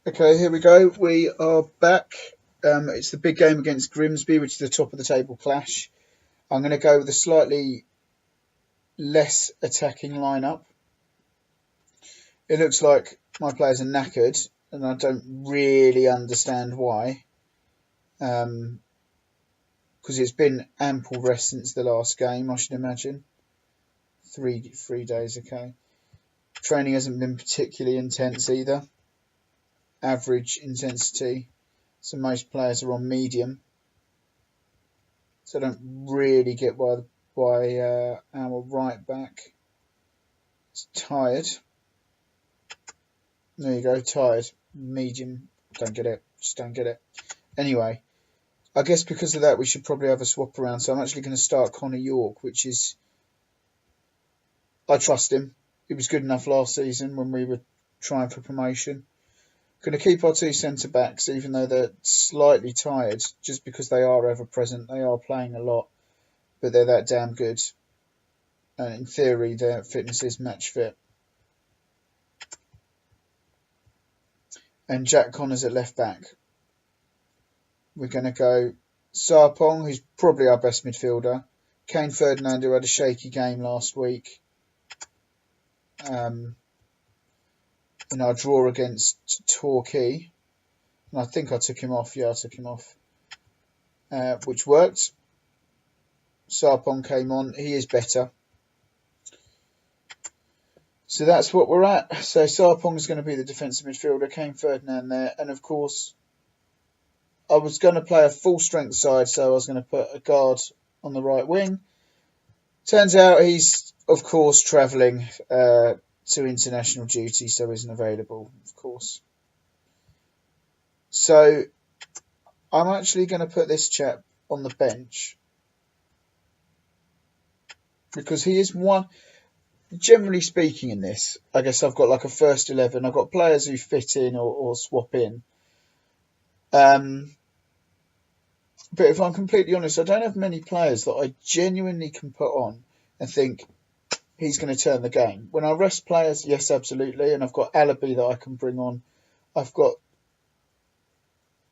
Okay, here we go. We are back. It's the big game against Grimsby, which is the top of the table clash. I'm going to go with a slightly less attacking lineup. It looks like my players are knackered, and I don't really understand why. Because it's been ample rest since the last game, I should imagine. Three days, okay. Training hasn't been particularly intense either. Average intensity. So most players are on medium. So I don't really get why our right back is tired. There you go, tired. Medium. Don't get it. Just don't get it. Anyway, I guess because of that we should probably have a swap around. So I'm actually going to start Connor York, which is... I trust him. He was good enough last season when we were trying for promotion. Going to keep our two centre-backs, even though they're slightly tired, just because they are ever-present. They are playing a lot, but they're that damn good. And in theory, their fitness is match fit. And Jack Connors at left-back. We're going to go Sarpong, who's probably our best midfielder. Kane Ferdinand, who had a shaky game last week. In our draw against Torquay. And I think I took him off. Yeah, I took him off. Which worked. Sarpong came on. He is better. So that's what we're at. So Sarpong is going to be the defensive midfielder. Kane Ferdinand there. And of course, I was going to play a full strength side. So I was going to put a guard on the right wing. Turns out he's, of course, travelling to international duty, so isn't available, of course. So I'm actually going to put this chap on the bench because he is one. Generally speaking, in this, I guess I've got like a first 11. I've got players who fit in or swap in. But if I'm completely honest, I don't have many players that I genuinely can put on and think he's going to turn the game. When I rest players, yes, absolutely. And I've got Alabi that I can bring on. I've got,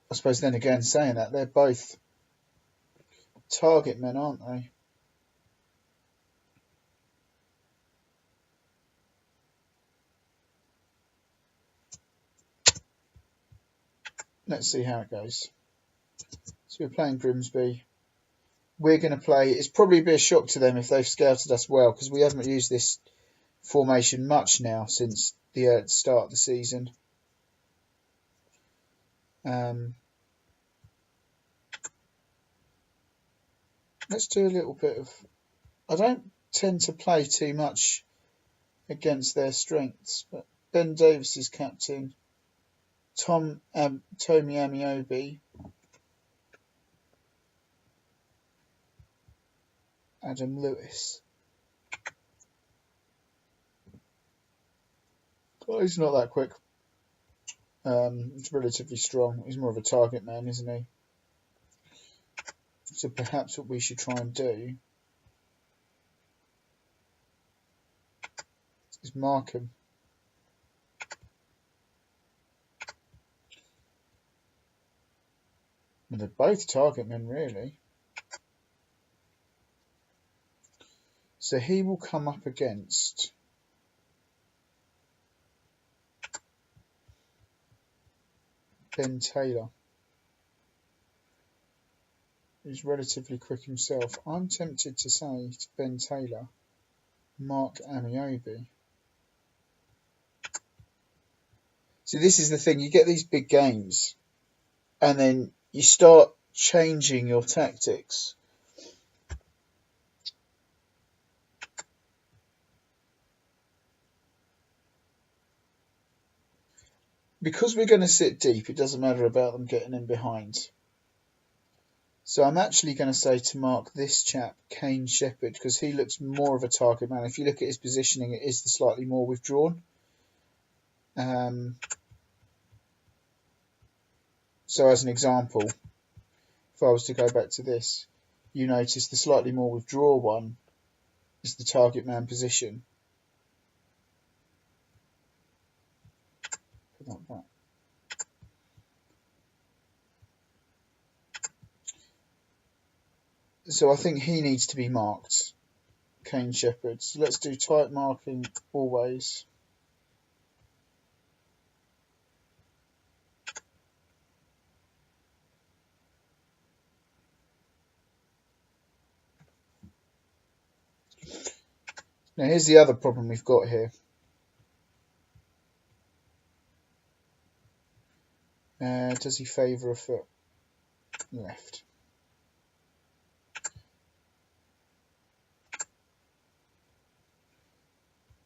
I suppose then again, saying that, they're both target men, aren't they? Let's see how it goes. So we're playing Grimsby. We're going to play... It's probably be a shock to them if they've scouted us well, because we haven't used this formation much now since the start of the season. Let's do a little bit of... I don't tend to play too much against their strengths, but Ben Davis is captain. Tomi Amiobi. Adam Lewis. Well, he's not that quick. He's relatively strong. He's more of a target man, isn't he? So perhaps what we should try and do is mark him. Well, they're both target men, really. So he will come up against Ben Taylor. He's relatively quick himself. I'm tempted to say to Ben Taylor, Mark Amiobi. See, this is the thing. You get these big games and then you start changing your tactics. Because we're going to sit deep, it doesn't matter about them getting in behind. So I'm actually going to say to mark this chap, Kane Shepherd, because he looks more of a target man. If you look at his positioning, it is the slightly more withdrawn. So as an example, if I was to go back to this, you notice the slightly more withdraw one is the target man position. Put that back. So I think he needs to be marked, Cane Shepherd. So let's do tight marking always. Now here's the other problem we've got here. Does he favour a foot left?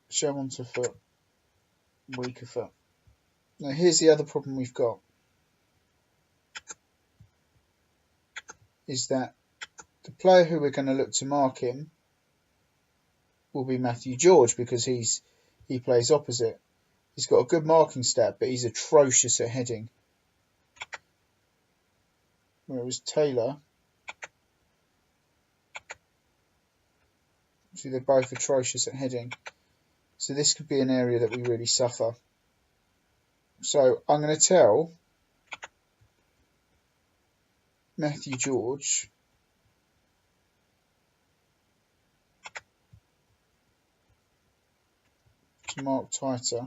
Show onto foot, weaker foot. Now here's the other problem we've got. Is that the player who we're going to look to mark him will be Matthew George, because he plays opposite. He's got a good marking stat, but he's atrocious at heading. Whereas Taylor, see, they're both atrocious at heading. So this could be an area that we really suffer. So I'm going to tell Matthew George to mark tighter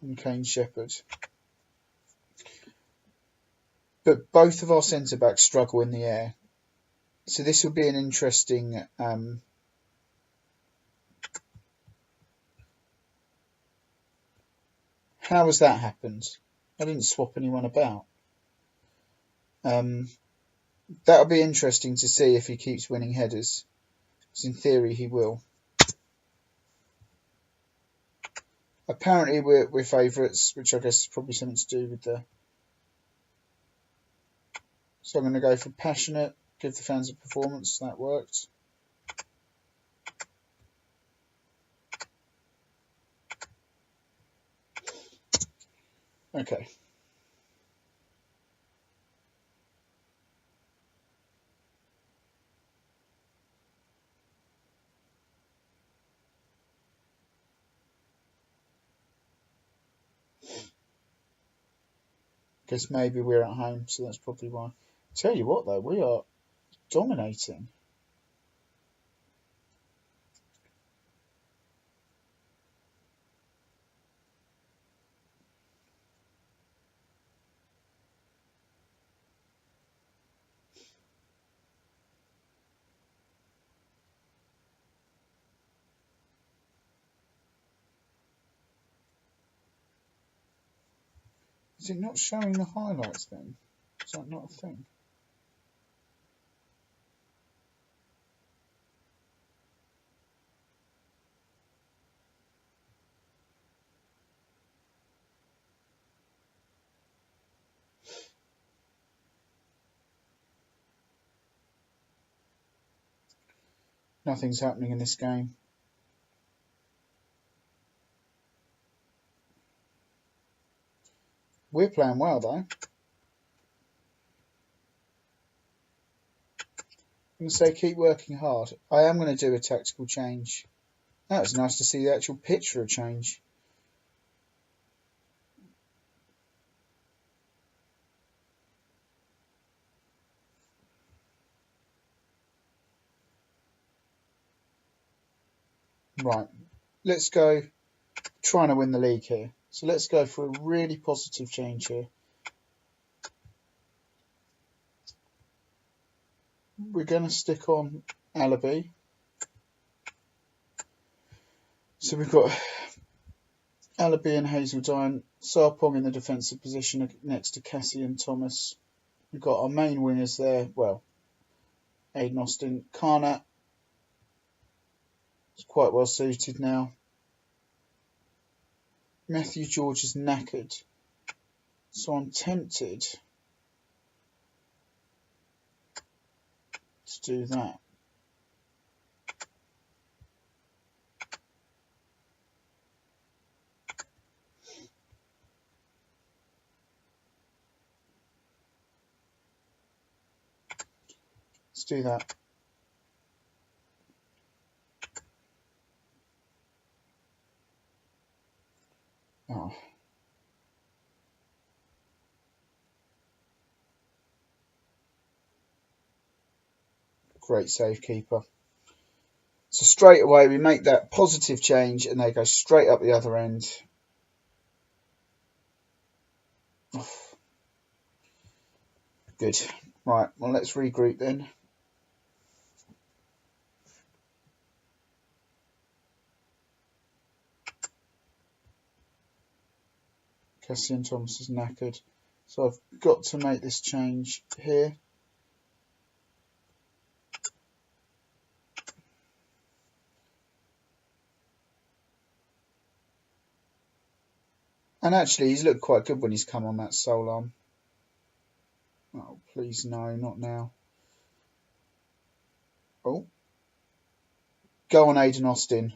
than Cane Shepherd. But both of our centre-backs struggle in the air. So this will be an interesting how has that happened? I didn't swap anyone about. That'll be interesting to see if he keeps winning headers, because in theory he will. Apparently we're favourites, which I guess is probably something to do with the... So I'm going to go for passionate, give the fans a performance. That worked. Okay. Guess maybe we're at home, so that's probably why. Tell you what though, we are dominating. Is it not showing the highlights then? Is that not a thing? Nothing's happening in this game. We're playing well though. I'm going to say keep working hard. I am going to do a tactical change. That was nice to see the actual pitch for a change. Right, let's go trying to win the league here. So let's go for a really positive change here. We're going to stick on Alibi. So we've got Alibi and Hazeldine, Sarpong in the defensive position next to Cassie and Thomas. We've got our main wingers there. Well, Aiden Austin, Karnat is quite well suited now. Matthew George is knackered, so I'm tempted to do that. Let's do that. Oh. Great save keeper. So straight away we make that positive change and they go straight up the other end. Good. Right, well, let's regroup then. Cassian Thomas is knackered. So I've got to make this change here. And actually, he's looked quite good when he's come on that sole arm. Oh, please, no, not now. Oh. Go on, Aidan Austin.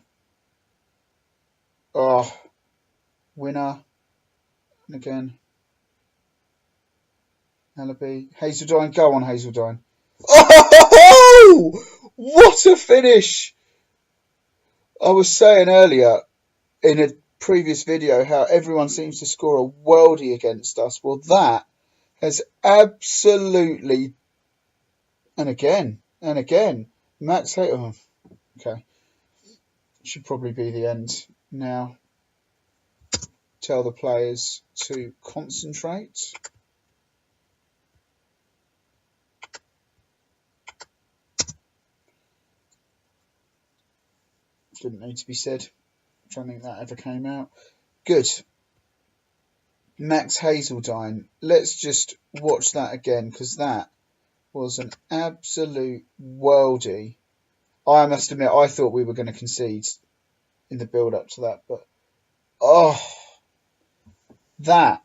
Oh. Winner. And again. Ellaby. Hazeldine. Go on, Hazeldine. Oh! What a finish! I was saying earlier in a previous video how everyone seems to score a worldie against us. Well, that has absolutely, and again, Max Hayter. Oh, okay, should probably be the end now. Tell the players to concentrate. Didn't need to be said. I don't think that ever came out. Good. Max Hazeldine. Let's just watch that again because that was an absolute worldie. I must admit, I thought we were going to concede in the build-up to that, but oh, that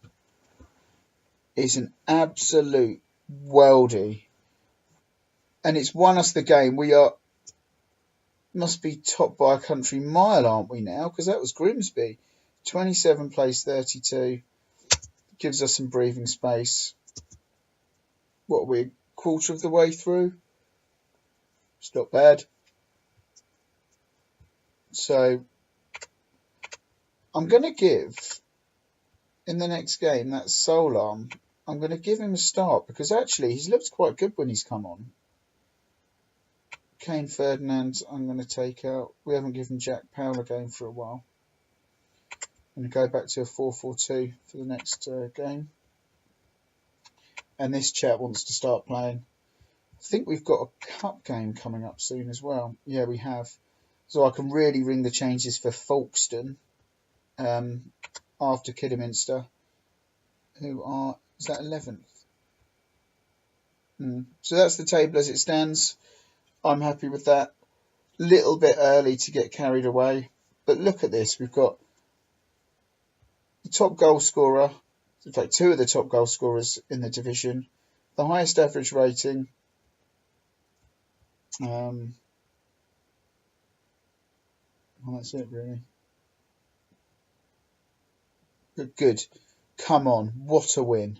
is an absolute worldie, and it's won us the game. We must be top by a country mile, aren't we now? Because that was Grimsby, 27 plays 32, gives us some breathing space. What are we, a quarter of the way through? It's not bad. So I'm going to give, in the next game, that sole arm, I'm going to give him a start because actually he's looked quite good when he's come on. Kane Ferdinand, I'm going to take out. We haven't given Jack Powell a game for a while. I'm going to go back to a 4-4-2 for the next game. And this chap wants to start playing. I think we've got a cup game coming up soon as well. Yeah, we have. So I can really ring the changes for Folkestone after Kidderminster, who are, is that 11th? So that's the table as it stands. I'm happy with that. Little bit early to get carried away. But look at this. We've got the top goal scorer. In fact, two of the top goal scorers in the division. The highest average rating. Well, that's it, really. Good. Come on. What a win.